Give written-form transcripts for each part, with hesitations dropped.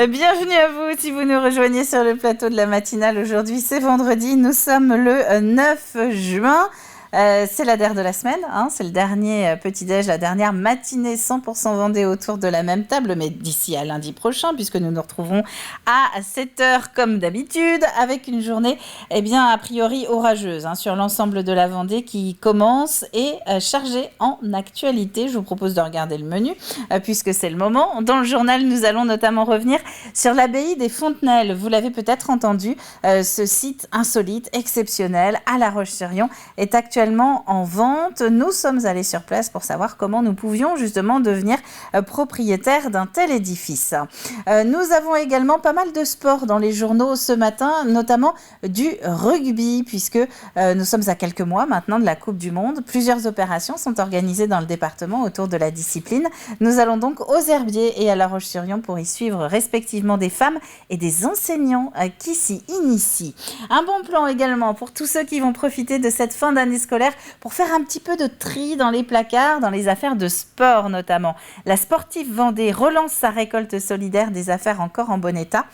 Bienvenue à vous si vous nous rejoignez sur le plateau de la matinale. Aujourd'hui, c'est vendredi, nous sommes le 9 juin. C'est la DER de la semaine, c'est le dernier petit-déj, la dernière matinée 100% Vendée autour de la même table, mais d'ici à lundi prochain, puisque nous nous retrouvons à 7h comme d'habitude, avec une journée a priori orageuse sur l'ensemble de la Vendée qui commence et chargée en actualité. Je vous propose de regarder le menu, puisque c'est le moment. Dans le journal, nous allons notamment revenir sur l'abbaye des Fontenelles. Vous l'avez peut-être entendu, ce site insolite, exceptionnel, à La Roche-sur-Yon, est actuellement en vente. Nous sommes allés sur place pour savoir comment nous pouvions justement devenir propriétaires d'un tel édifice. Nous avons également pas mal de sport dans les journaux ce matin, notamment du rugby, puisque nous sommes à quelques mois maintenant de la Coupe du Monde. Plusieurs opérations sont organisées dans le département autour de la discipline. Nous allons donc aux Herbiers et à La Roche-sur-Yon pour y suivre respectivement des femmes et des enseignants qui s'y initient. Un bon plan également pour tous ceux qui vont profiter de cette fin d'année scolaire pour faire un petit peu de tri dans les placards, dans les affaires de sport notamment. La Sportive Vendée relance sa récolte solidaire des affaires encore en bon état.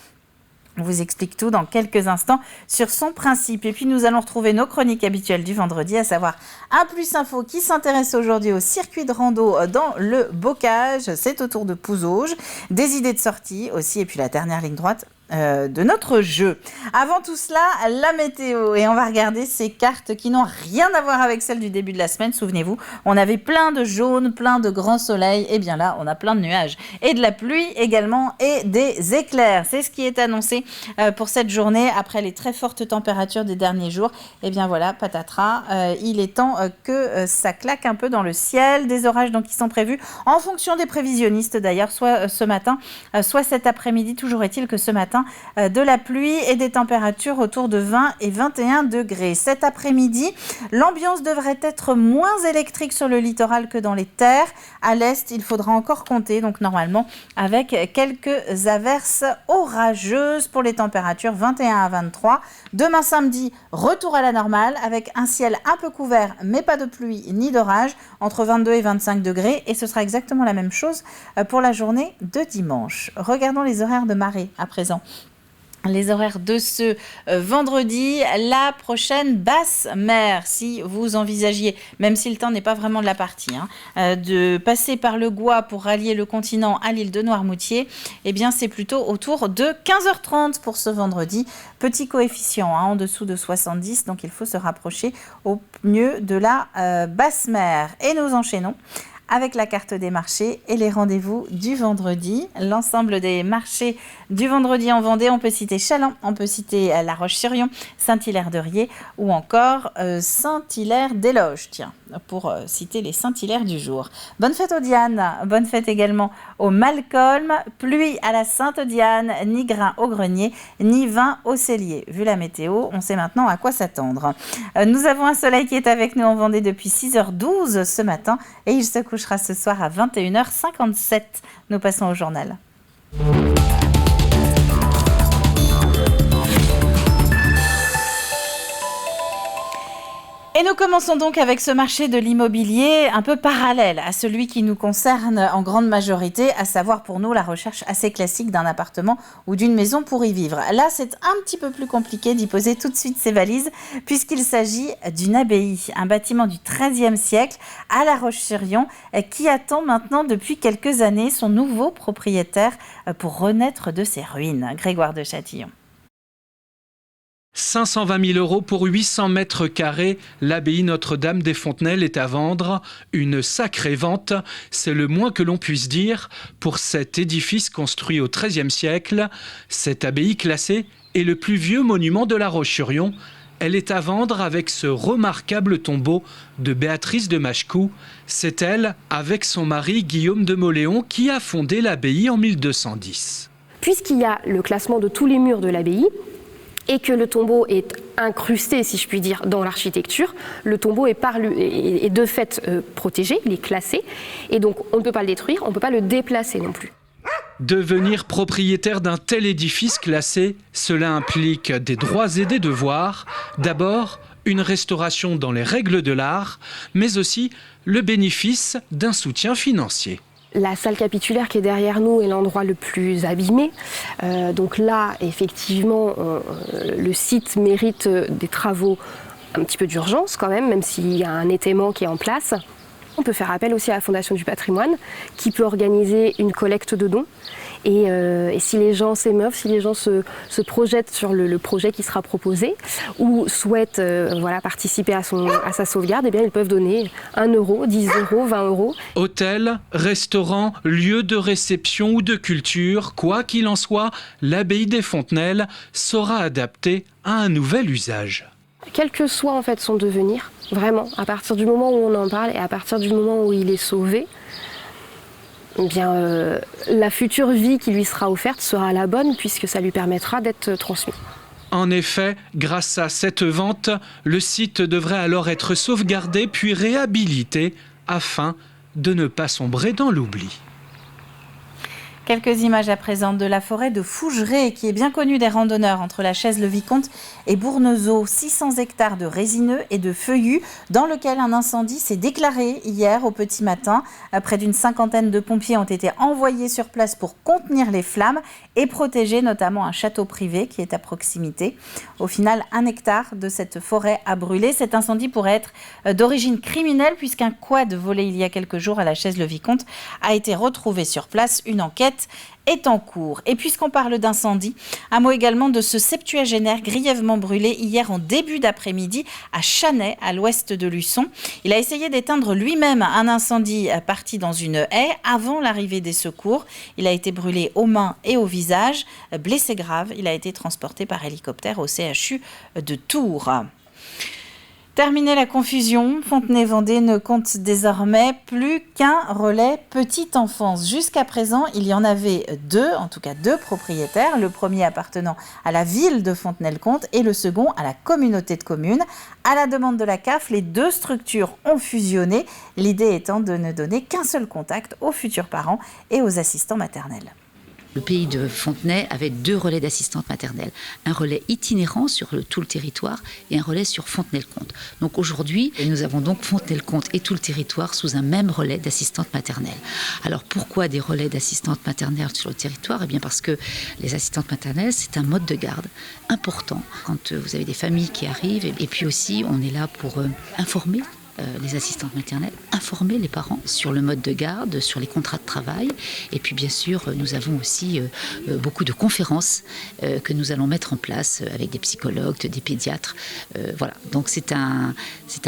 On vous explique tout dans quelques instants sur son principe. Et puis nous allons retrouver nos chroniques habituelles du vendredi, à savoir un plus info qui s'intéresse aujourd'hui au circuit de rando dans le Bocage. C'est au tour de Pouzauges. Des idées de sortie aussi, et puis la dernière ligne droite de notre jeu. Avant tout cela, la météo. Et on va regarder ces cartes qui n'ont rien à voir avec celles du début de la semaine. Souvenez-vous, on avait plein de jaune, plein de grands soleils. Et bien là, on a plein de nuages. Et de la pluie également et des éclairs. C'est ce qui est annoncé pour cette journée après les très fortes températures des derniers jours. Et bien voilà, patatras. Il est temps que ça claque un peu dans le ciel. Des orages donc qui sont prévus en fonction des prévisionnistes d'ailleurs, soit ce matin, soit cet après-midi. Toujours est-il que ce matin, de la pluie et des températures autour de 20 et 21 degrés. Cet après-midi, l'ambiance devrait être moins électrique sur le littoral que dans les terres. À l'est, il faudra encore compter, donc normalement, avec quelques averses orageuses pour les températures 21 à 23. Demain samedi, retour à la normale avec un ciel un peu couvert, mais pas de pluie ni d'orage, entre 22 et 25 degrés. Et ce sera exactement la même chose pour la journée de dimanche. Regardons les horaires de marée à présent. Les horaires de ce vendredi, la prochaine basse mer, si vous envisagiez, même si le temps n'est pas vraiment de la partie, de passer par le Gois pour rallier le continent à l'île de Noirmoutier, eh bien c'est plutôt autour de 15h30 pour ce vendredi. Petit coefficient en dessous de 70, donc il faut se rapprocher au mieux de la basse mer. Et nous enchaînons avec la carte des marchés et les rendez-vous du vendredi. L'ensemble des marchés du vendredi en Vendée, on peut citer Challans, on peut citer La Roche-sur-Yon, Saint-Hilaire-de-Riez ou encore Saint-Hilaire-des-Loges, tiens, pour citer les Saint-Hilaire du jour. Bonne fête aux Dianes, bonne fête également au Malcolm, pluie à la Sainte-Diane, ni grain au grenier, ni vin au cellier. Vu la météo, on sait maintenant à quoi s'attendre. Nous avons un soleil qui est avec nous en Vendée depuis 6h12 ce matin et il se couchera ce soir à 21h57. Nous passons au journal. Et nous commençons donc avec ce marché de l'immobilier un peu parallèle à celui qui nous concerne en grande majorité, à savoir pour nous la recherche assez classique d'un appartement ou d'une maison pour y vivre. Là, c'est un petit peu plus compliqué d'y poser tout de suite ses valises puisqu'il s'agit d'une abbaye, un bâtiment du XIIIe siècle à La Roche-sur-Yon qui attend maintenant depuis quelques années son nouveau propriétaire pour renaître de ses ruines. Grégoire de Châtillon. 520 000 € pour 800 mètres carrés, l'abbaye Notre-Dame des Fontenelles est à vendre. Une sacrée vente, c'est le moins que l'on puisse dire pour cet édifice construit au XIIIe siècle. Cette abbaye classée est le plus vieux monument de La Roche-sur-Yon. Elle est à vendre avec ce remarquable tombeau de Béatrice de Machecoul. C'est elle, avec son mari Guillaume de Mauléon, qui a fondé l'abbaye en 1210. Puisqu'il y a le classement de tous les murs de l'abbaye, et que le tombeau est incrusté, si je puis dire, dans l'architecture, le tombeau est de fait protégé, il est classé, et donc on ne peut pas le détruire, on ne peut pas le déplacer non plus. Devenir propriétaire d'un tel édifice classé, cela implique des droits et des devoirs. D'abord, une restauration dans les règles de l'art, mais aussi le bénéfice d'un soutien financier. La salle capitulaire qui est derrière nous est l'endroit le plus abîmé. Donc là, effectivement, le site mérite des travaux un petit peu d'urgence quand même s'il y a un étaiement qui est en place. On peut faire appel aussi à la Fondation du patrimoine qui peut organiser une collecte de dons. Et si les gens s'émeuvent, si les gens se projettent sur le projet qui sera proposé ou souhaitent participer à sa sauvegarde, eh bien, ils peuvent donner 1 euro, 10 euros, 20 euros. Hôtel, restaurant, lieu de réception ou de culture, quoi qu'il en soit, l'abbaye des Fontenelles sera adaptée à un nouvel usage. Quel que soit en fait son devenir, vraiment, à partir du moment où on en parle et à partir du moment où il est sauvé, eh bien, la future vie qui lui sera offerte sera la bonne puisque ça lui permettra d'être transmis. En effet, grâce à cette vente, le site devrait alors être sauvegardé puis réhabilité afin de ne pas sombrer dans l'oubli. Quelques images à présent de la forêt de Fougeray, qui est bien connue des randonneurs entre la Chaise-le-Vicomte et Bournezeau. 600 hectares de résineux et de feuillus, dans lequel un incendie s'est déclaré hier au petit matin. Près d'une cinquantaine de pompiers ont été envoyés sur place pour contenir les flammes et protéger notamment un château privé qui est à proximité. Au final, 1 hectare de cette forêt a brûlé. Cet incendie pourrait être d'origine criminelle puisqu'un quad volé il y a quelques jours à la Chaise-le-Vicomte a été retrouvé sur place. Une enquête est en cours. Et puisqu'on parle d'incendie, un mot également de ce septuagénaire grièvement brûlé hier en début d'après-midi à Chanay, à l'ouest de Luçon. Il a essayé d'éteindre lui-même un incendie parti dans une haie avant l'arrivée des secours. Il a été brûlé aux mains et au visage. Blessé grave, il a été transporté par hélicoptère au CHU de Tours. Terminée la confusion, Fontenay-Vendée ne compte désormais plus qu'un relais petite enfance. Jusqu'à présent, il y en avait 2, en tout cas 2 propriétaires. Le premier appartenant à la ville de Fontenay-le-Comte et le second à la communauté de communes. À la demande de la CAF, les 2 structures ont fusionné. L'idée étant de ne donner qu'un seul contact aux futurs parents et aux assistants maternels. Le pays de Fontenay avait 2 relais d'assistantes maternelles. Un relais itinérant sur tout le territoire et un relais sur Fontenay-le-Comte. Donc aujourd'hui, nous avons donc Fontenay-le-Comte et tout le territoire sous un même relais d'assistantes maternelles. Alors pourquoi des relais d'assistantes maternelles sur le territoire ? Eh bien parce que les assistantes maternelles, c'est un mode de garde important quand vous avez des familles qui arrivent. Et puis aussi, on est là pour informer les assistantes maternelles, informer les parents sur le mode de garde, sur les contrats de travail. Et puis bien sûr, nous avons aussi beaucoup de conférences que nous allons mettre en place avec des psychologues, des pédiatres. Voilà, donc c'est un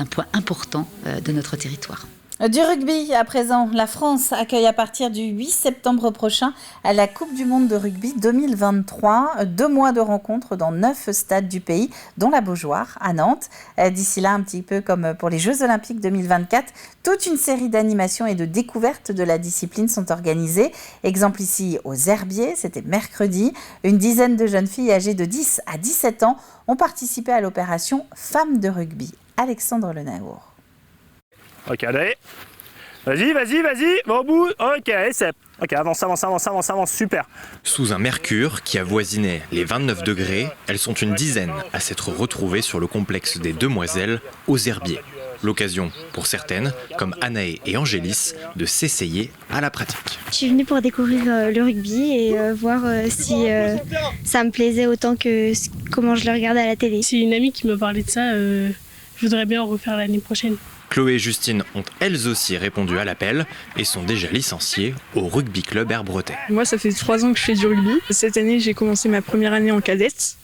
point important de notre territoire. Du rugby, à présent, la France accueille à partir du 8 septembre prochain la Coupe du Monde de rugby 2023. 2 mois de rencontres dans 9 stades du pays, dont la Beaujoire, à Nantes. D'ici là, un petit peu comme pour les Jeux Olympiques 2024, toute une série d'animations et de découvertes de la discipline sont organisées. Exemple ici aux Herbiers, c'était mercredi. Une dizaine de jeunes filles âgées de 10 à 17 ans ont participé à l'opération Femmes de rugby. Alexandre Lenaour. Ok, allez. Vas-y. Au bout. Ok, c'est. Ok, avance, super. Sous un mercure qui avoisinait les 29 degrés, elles sont une dizaine à s'être retrouvées sur le complexe des Demoiselles aux Herbiers. L'occasion pour certaines, comme Anaë et Angélis, de s'essayer à la pratique. Je suis venue pour découvrir le rugby et voir si ça me plaisait autant que comment je le regardais à la télé. C'est une amie qui m'a parlé de ça, je voudrais bien en refaire l'année prochaine. Chloé et Justine ont elles aussi répondu à l'appel et sont déjà licenciées au Rugby Club Herbretais. Moi, ça fait 3 ans que je fais du rugby. Cette année, j'ai commencé ma première année en cadette.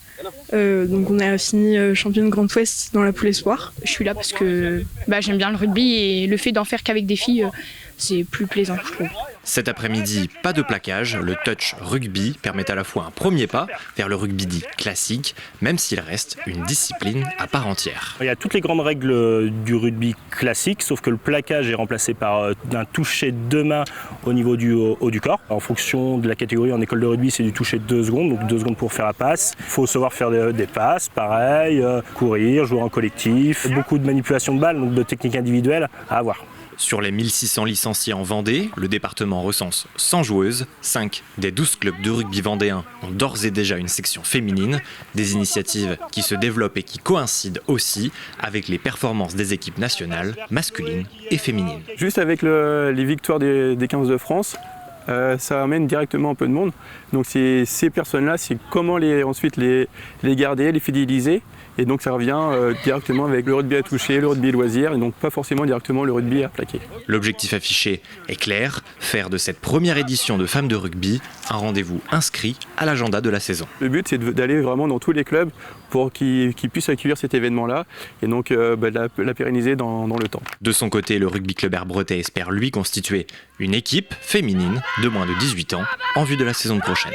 Donc on a fini championne Grand Ouest dans la poule espoir. Je suis là parce que j'aime bien le rugby et le fait d'en faire qu'avec des filles, c'est plus plaisant, je trouve. Cet après-midi, pas de plaquage, le touch rugby permet à la fois un premier pas vers le rugby dit classique, même s'il reste une discipline à part entière. Il y a toutes les grandes règles du rugby classique, sauf que le plaquage est remplacé par un toucher de 2 mains au niveau du haut du corps. En fonction de la catégorie en école de rugby, c'est du toucher de 2 secondes, donc 2 secondes pour faire la passe. Il faut savoir faire des passes, pareil, courir, jouer en collectif, beaucoup de manipulation de balles, donc de techniques individuelles à avoir. Sur les 1600 licenciés en Vendée, le département recense 100 joueuses. 5 des 12 clubs de rugby vendéens ont d'ores et déjà une section féminine. Des initiatives qui se développent et qui coïncident aussi avec les performances des équipes nationales, masculines et féminines. Juste avec les victoires des 15 de France, ça amène directement un peu de monde. Donc ces personnes-là, c'est comment ensuite les garder, les fidéliser. Et donc ça revient directement avec le rugby à toucher, le rugby loisir, et donc pas forcément directement le rugby à plaquer. L'objectif affiché est clair, faire de cette première édition de Femmes de rugby un rendez-vous inscrit à l'agenda de la saison. Le but, c'est d'aller vraiment dans tous les clubs pour qu'ils puissent accueillir cet événement-là et donc la pérenniser dans le temps. De son côté, le Rugby Club Herbretais espère lui constituer une équipe féminine de moins de 18 ans en vue de la saison prochaine.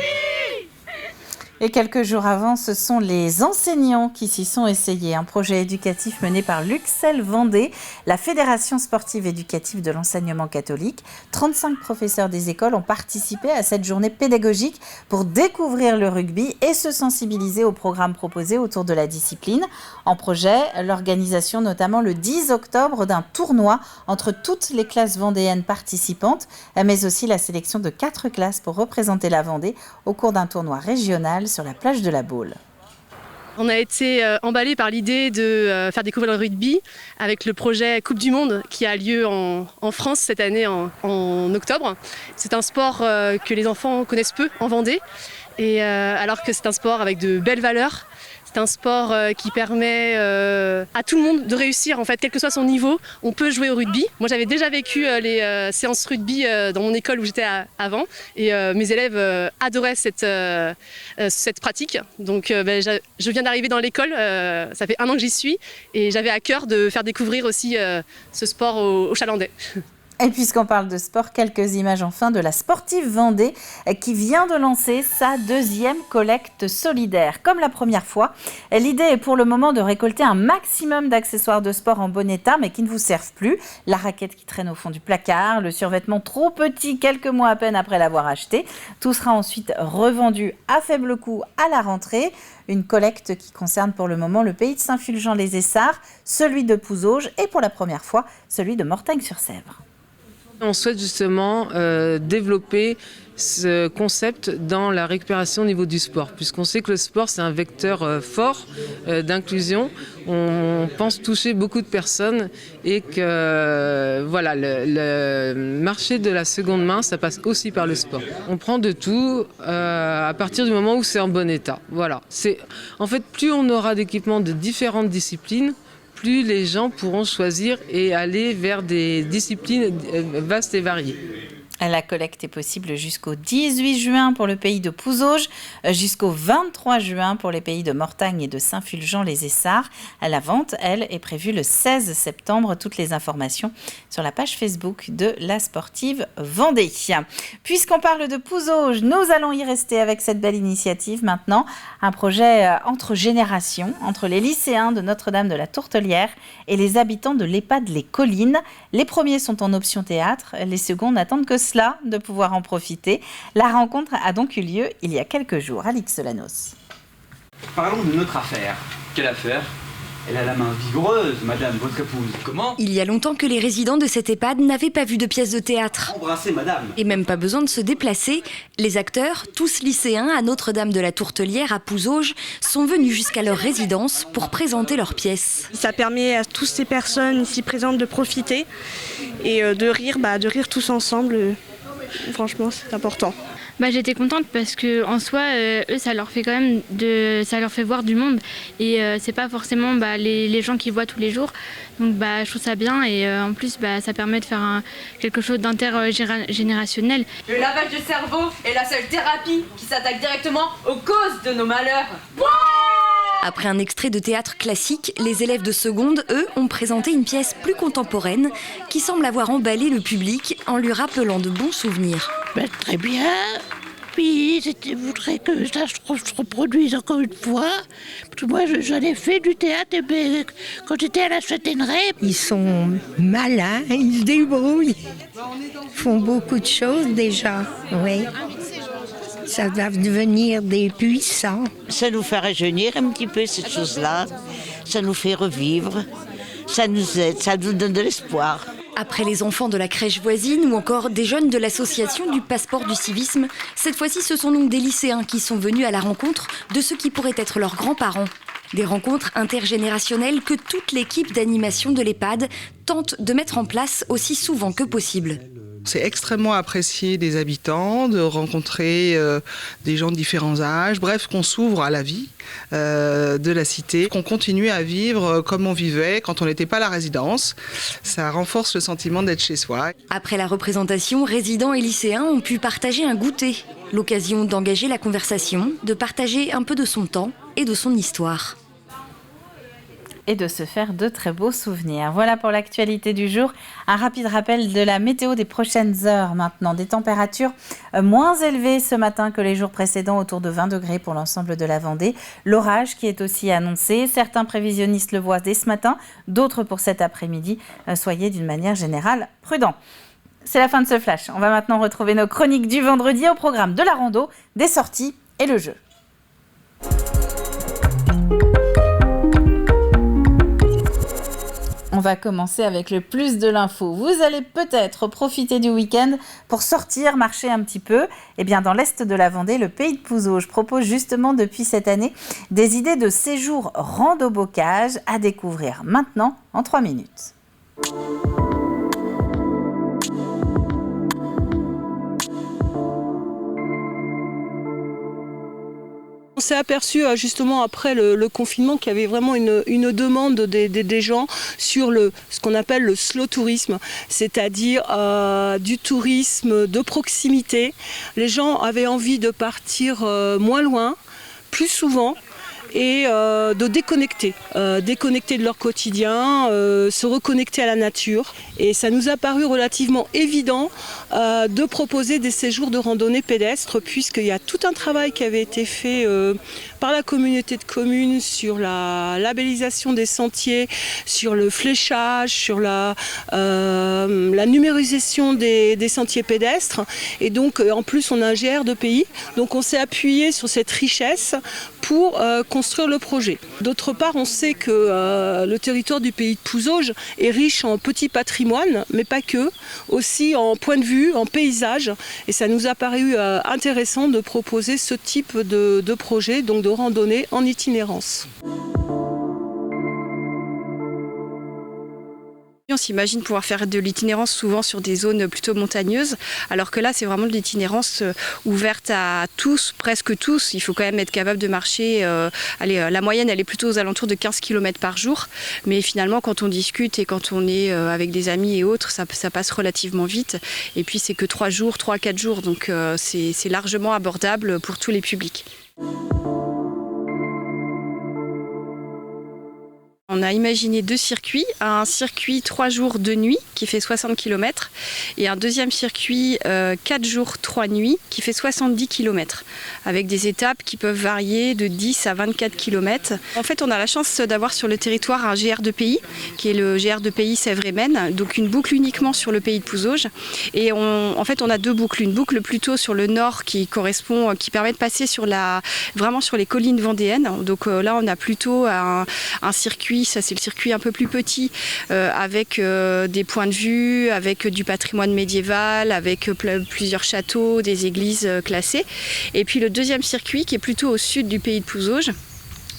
Et quelques jours avant, ce sont les enseignants qui s'y sont essayés. Un projet éducatif mené par l'Uxel Vendée, la Fédération sportive éducative de l'enseignement catholique. 35 professeurs des écoles ont participé à cette journée pédagogique pour découvrir le rugby et se sensibiliser aux programmes proposés autour de la discipline. En projet, l'organisation notamment le 10 octobre d'un tournoi entre toutes les classes vendéennes participantes, mais aussi la sélection de 4 classes pour représenter la Vendée au cours d'un tournoi régional sur la plage de la Baule. On a été emballés par l'idée de faire découvrir le rugby avec le projet Coupe du Monde qui a lieu en France cette année en octobre. C'est un sport que les enfants connaissent peu en Vendée, et alors que c'est un sport avec de belles valeurs. C'est un sport qui permet à tout le monde de réussir, en fait, quel que soit son niveau. On peut jouer au rugby. Moi, j'avais déjà vécu les séances rugby dans mon école où j'étais avant, et mes élèves adoraient cette pratique. Donc, je viens d'arriver dans l'école, ça fait 1 an que j'y suis, et j'avais à cœur de faire découvrir aussi ce sport aux Chalandais. Et puisqu'on parle de sport, quelques images enfin de la Sportive Vendée qui vient de lancer sa 2e collecte solidaire. Comme la première fois, l'idée est pour le moment de récolter un maximum d'accessoires de sport en bon état mais qui ne vous servent plus. La raquette qui traîne au fond du placard, le survêtement trop petit quelques mois à peine après l'avoir acheté. Tout sera ensuite revendu à faible coût à la rentrée. Une collecte qui concerne pour le moment le pays de Saint-Fulgent-les-Essarts, celui de Pouzauges et pour la première fois celui de Mortagne-sur-Sèvre. On souhaite justement développer ce concept dans la récupération au niveau du sport, puisqu'on sait que le sport c'est un vecteur fort d'inclusion. On pense toucher beaucoup de personnes et que voilà, le marché de la seconde main, ça passe aussi par le sport. On prend de tout à partir du moment où c'est en bon état. Voilà. En fait, plus on aura d'équipements de différentes disciplines, plus les gens pourront choisir et aller vers des disciplines vastes et variées. La collecte est possible jusqu'au 18 juin pour le pays de Pouzauges, jusqu'au 23 juin pour les pays de Mortagne et de Saint-Fulgent-les-Essarts. La vente, elle, est prévue le 16 septembre. Toutes les informations sur la page Facebook de la Sportive Vendée. Puisqu'on parle de Pouzauges, nous allons y rester avec cette belle initiative maintenant. Un projet entre générations, entre les lycéens de Notre-Dame de la Tourtelière et les habitants de l'EHPAD Les Collines. Les premiers sont en option théâtre, les seconds n'attendent que cela, de pouvoir en profiter. La rencontre a donc eu lieu il y a quelques jours. Alix Solanos. Parlons de notre affaire. Quelle affaire ? Elle a la main vigoureuse, madame, votre épouse. Comment ? Il y a longtemps que les résidents de cette EHPAD n'avaient pas vu de pièces de théâtre. Embrassez, madame. Et même pas besoin de se déplacer. Les acteurs, tous lycéens à Notre-Dame de la Tourtelière à Pouzauges, sont venus jusqu'à leur résidence pour présenter leurs pièces. Ça permet à toutes ces personnes ici présentes de profiter et de rire tous ensemble. Franchement, c'est important. J'étais contente parce que en soi, eux, ça leur fait quand même ça leur fait voir du monde et c'est pas forcément les gens qui voient tous les jours. Donc je trouve ça bien et en plus ça permet de faire quelque chose d'intergénérationnel. Le lavage de cerveau est la seule thérapie qui s'attaque directement aux causes de nos malheurs. Après un extrait de théâtre classique, les élèves de seconde, eux, ont présenté une pièce plus contemporaine qui semble avoir emballé le public en lui rappelant de bons souvenirs. Très bien. Puis, je voudrais que ça se reproduise encore une fois. Parce que moi, j'en ai fait du théâtre quand j'étais à la Châtaigneraie. Ils sont malins, ils se débrouillent. Ils font beaucoup de choses déjà, oui. Ça va devenir des puissants. Ça nous fait rajeunir un petit peu, cette chose-là. Ça nous fait revivre. Ça nous aide, ça nous donne de l'espoir. Après les enfants de la crèche voisine ou encore des jeunes de l'association du passeport du civisme, cette fois-ci ce sont donc des lycéens qui sont venus à la rencontre de ceux qui pourraient être leurs grands-parents. Des rencontres intergénérationnelles que toute l'équipe d'animation de l'EHPAD tente de mettre en place aussi souvent que possible. C'est extrêmement apprécié des habitants de rencontrer des gens de différents âges, bref, qu'on s'ouvre à la vie de la cité, qu'on continue à vivre comme on vivait quand on n'était pas à la résidence. Ça renforce le sentiment d'être chez soi. Après la représentation, résidents et lycéens ont pu partager un goûter. L'occasion d'engager la conversation, de partager un peu de son temps et de son histoire. Et de se faire de très beaux souvenirs. Voilà pour l'actualité du jour. Un rapide rappel de la météo des prochaines heures maintenant. Des températures moins élevées ce matin que les jours précédents, autour de 20 degrés pour l'ensemble de la Vendée. L'orage qui est aussi annoncé. Certains prévisionnistes le voient dès ce matin, d'autres pour cet après-midi. Soyez d'une manière générale prudents. C'est la fin de ce flash. On va maintenant retrouver nos chroniques du vendredi au programme de la rando, des sorties et le jeu. On va commencer avec le plus de l'info. Vous allez peut-être profiter du week-end pour sortir, marcher un petit peu. Eh bien, dans l'est de la Vendée, le Pays de Pouzauges propose justement depuis cette année des idées de séjours rando-bocage à découvrir maintenant en 3 minutes. On s'est aperçu justement après le confinement qu'il y avait vraiment une demande des gens sur ce qu'on appelle le slow tourisme, c'est-à-dire du tourisme de proximité. Les gens avaient envie de partir moins loin, plus souvent, et de déconnecter de leur quotidien, se reconnecter à la nature. Et ça nous a paru relativement évident de proposer des séjours de randonnée pédestre, puisqu'il y a tout un travail qui avait été fait par la communauté de communes sur la labellisation des sentiers, sur le fléchage, sur la numérisation des sentiers pédestres. Et donc en plus on a un GR de pays, donc on s'est appuyé sur cette richesse pour construire le projet. D'autre part, on sait que le territoire du Pays de Pouzauges est riche en petits patrimoines, mais pas que, aussi en point de vue, en paysage. Et ça nous a paru intéressant de proposer ce type de projet, donc de randonnée en itinérance. On s'imagine pouvoir faire de l'itinérance souvent sur des zones plutôt montagneuses, alors que là c'est vraiment de l'itinérance ouverte à tous, presque tous. Il faut quand même être capable de marcher, la moyenne elle est plutôt aux alentours de 15 km par jour, mais finalement quand on discute et quand on est avec des amis et autres, ça passe relativement vite. Et puis c'est que 3-4 jours, donc c'est largement abordable pour tous les publics. On a imaginé 2 circuits, un circuit 3 jours 2 nuits qui fait 60 km et un deuxième circuit 4 jours 3 nuits qui fait 70 km avec des étapes qui peuvent varier de 10 à 24 km. En fait, on a la chance d'avoir sur le territoire un GR de pays qui est le GR de pays Sèvres-et-Maine, donc une boucle uniquement sur le Pays de Pouzauges. Et en fait, on a 2 boucles, une boucle plutôt sur le nord qui permet de passer vraiment sur les collines vendéennes. Donc là, on a plutôt un circuit. Ça c'est le circuit un peu plus petit avec des points de vue, avec du patrimoine médiéval, avec plusieurs châteaux, des églises classées. Et puis le deuxième circuit qui est plutôt au sud du Pays de Pouzauges,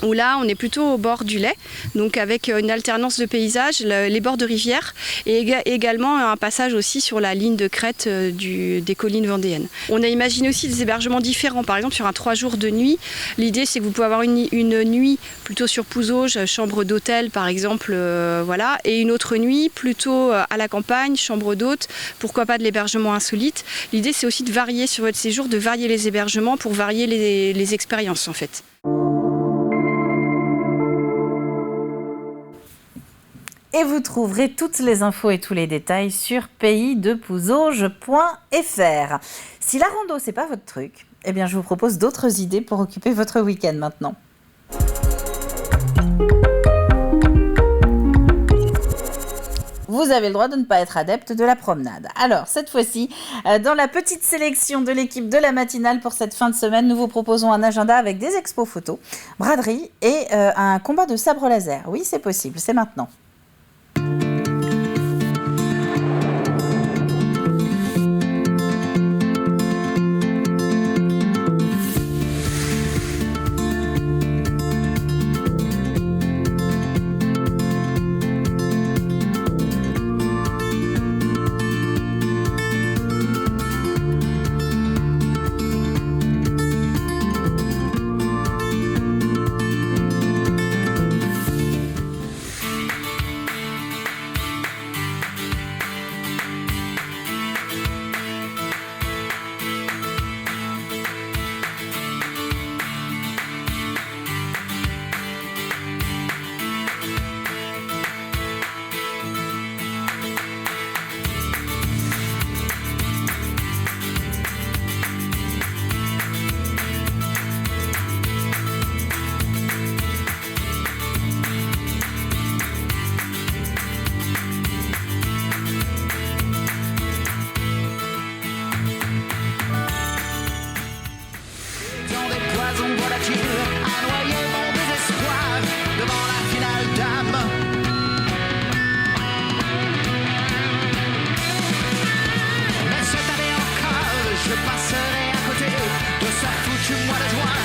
où là on est plutôt au bord du Lay, donc avec une alternance de paysages, les bords de rivière et également un passage aussi sur la ligne de crête des collines vendéennes. On a imaginé aussi des hébergements différents, par exemple sur un 3 jours de nuit, l'idée c'est que vous pouvez avoir une nuit plutôt sur Pouzauges, chambre d'hôtel par exemple, voilà, et une autre nuit plutôt à la campagne, chambre d'hôte, pourquoi pas de l'hébergement insolite. L'idée c'est aussi de varier sur votre séjour, de varier les hébergements pour varier les expériences en fait. Et vous trouverez toutes les infos et tous les détails sur paysdepouzauges.fr. Si la rando, c'est pas votre truc, eh bien je vous propose d'autres idées pour occuper votre week-end maintenant. Vous avez le droit de ne pas être adepte de la promenade. Alors, cette fois-ci, dans la petite sélection de l'équipe de la matinale pour cette fin de semaine, nous vous proposons un agenda avec des expos photos, braderie et un combat de sabre laser. Oui, c'est possible, c'est maintenant. blason volatile a noyé mon désespoir devant la finale d'âme. Mais cette année encore, je passerai à côté de ce foutu mois de juin.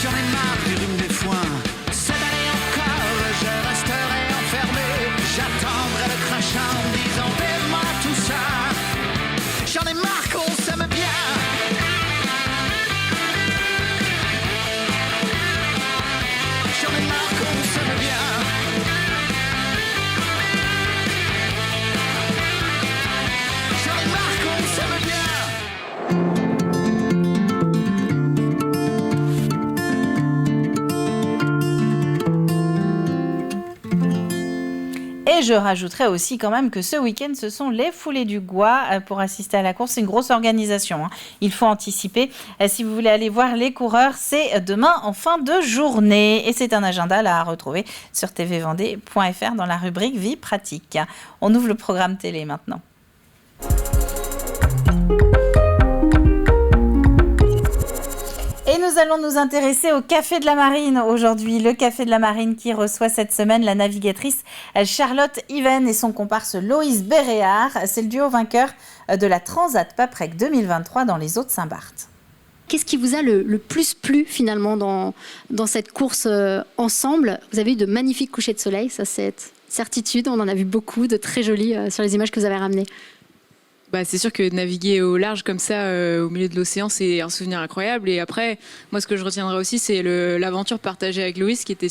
J'en ai marre du rhume des foins. Cette année encore, je resterai enfermé. J'attendrai le crachat en disant fais-moi tout ça. J'en ai marre qu'on s'aime bien. J'en ai marre qu'on s'aime bien. J'en ai marre qu'on s'aime bien. Et je rajouterais aussi quand même que ce week-end, ce sont les foulées du Gois pour assister à la course. C'est une grosse organisation, hein. Il faut anticiper. Si vous voulez aller voir les coureurs, c'est demain en fin de journée. Et c'est un agenda là, à retrouver sur tvvendée.fr dans la rubrique Vie pratique. On ouvre le programme télé maintenant. Et nous allons nous intéresser au Café de la Marine aujourd'hui. Le Café de la Marine qui reçoit cette semaine la navigatrice Charlotte Yven et son comparse Loïs Béréard. C'est le duo vainqueur de la Transat Paprec 2023 dans les Hauts-de-Saint-Barth. Qu'est-ce qui vous a le plus plu finalement dans cette course ensemble? Vous avez eu de magnifiques couchers de soleil, ça c'est certitude. On en a vu beaucoup de très jolis sur les images que vous avez ramenées. C'est sûr que naviguer au large comme ça, au milieu de l'océan, c'est un souvenir incroyable. Et après, moi, ce que je retiendrai aussi, c'est l'aventure partagée avec Loïs, qui était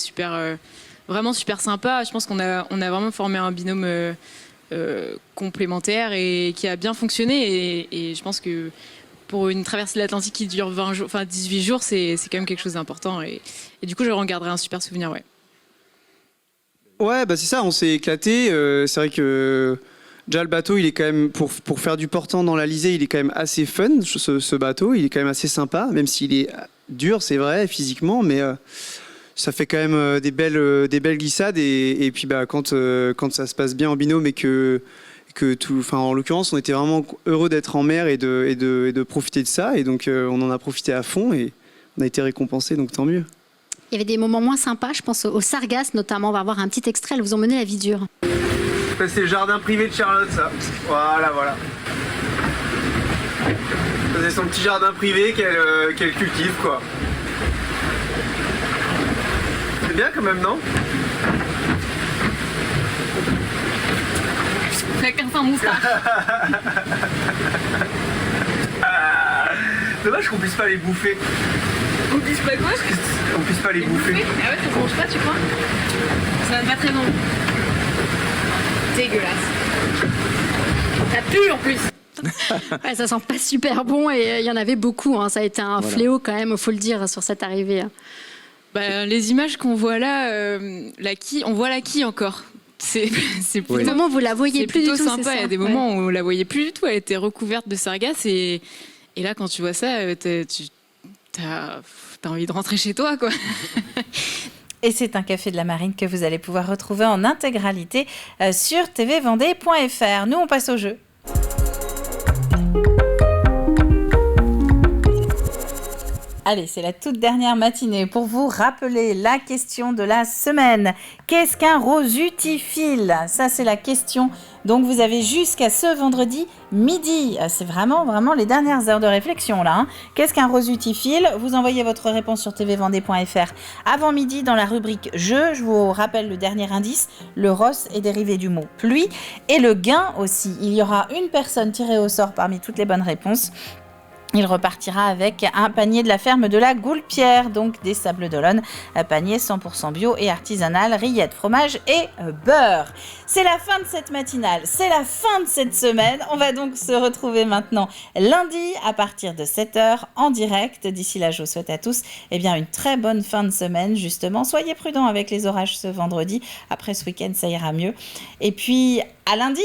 vraiment super sympa. Je pense qu'on a vraiment formé un binôme complémentaire et qui a bien fonctionné. Et je pense que pour une traversée de l'Atlantique qui dure 18 jours, c'est quand même quelque chose d'important. Et du coup, je regarderai un super souvenir, ouais. Ouais, c'est ça, on s'est éclaté. C'est vrai que déjà le bateau, il est quand même, pour faire du portant dans l'Alizé, il est quand même assez fun, ce bateau. Il est quand même assez sympa, même s'il est dur, c'est vrai, physiquement, mais ça fait quand même des belles glissades. Et puis quand ça se passe bien en binôme et que en l'occurrence, on était vraiment heureux d'être en mer et de profiter de ça. Et donc, on en a profité à fond et on a été récompensés, donc tant mieux. Il y avait des moments moins sympas, je pense aux sargasses notamment. On va voir un petit extrait, elles vous ont mené la vie dure. Ça, c'est le jardin privé de Charlotte, ça. Voilà. Ça, c'est son petit jardin privé qu'elle cultive, quoi. C'est bien quand même, non? Chacun sa moustache. Dommage qu'on puisse pas les bouffer. On puisse pas quoi? On puisse pas les bouffer. Ah ouais, tu manges pas, tu crois? Ça va pas très bon. Dégueulasse. Ça pue en plus. Ouais, ça sent pas super bon et il y en avait beaucoup. Hein. Ça a été un fléau quand même, il faut le dire, sur cette arrivée. Les images qu'on voit là, on voit la quille encore. C'est plutôt, des moments où vous la voyez plus du tout. C'est plutôt sympa. Il y a des moments où on la voyait plus du tout. Elle était recouverte de sargasses et là, quand tu vois ça, t'as envie de rentrer chez toi, quoi. Et c'est un Café de la Marine que vous allez pouvoir retrouver en intégralité sur tvvendée.fr. Nous, on passe au jeu. Allez, c'est la toute dernière matinée pour vous rappeler la question de la semaine. Qu'est-ce qu'un rosutifile? Ça, c'est la question. Donc, vous avez jusqu'à ce vendredi midi. C'est vraiment les dernières heures de réflexion, là. Qu'est-ce qu'un rosutifile? Vous envoyez votre réponse sur tvvendée.fr avant midi dans la rubrique Jeux. Je vous rappelle le dernier indice. Le ros est dérivé du mot pluie. Et le gain aussi. Il y aura une personne tirée au sort parmi toutes les bonnes réponses. Il repartira avec un panier de la ferme de la Goulpière, donc des Sables d'Olonne, un panier 100% bio et artisanal, rillettes, fromage et beurre. C'est la fin de cette matinale, c'est la fin de cette semaine. On va donc se retrouver maintenant lundi à partir de 7h en direct. D'ici là, je vous souhaite à tous une très bonne fin de semaine justement. Soyez prudents avec les orages ce vendredi. Après ce week-end, ça ira mieux. Et puis, à lundi!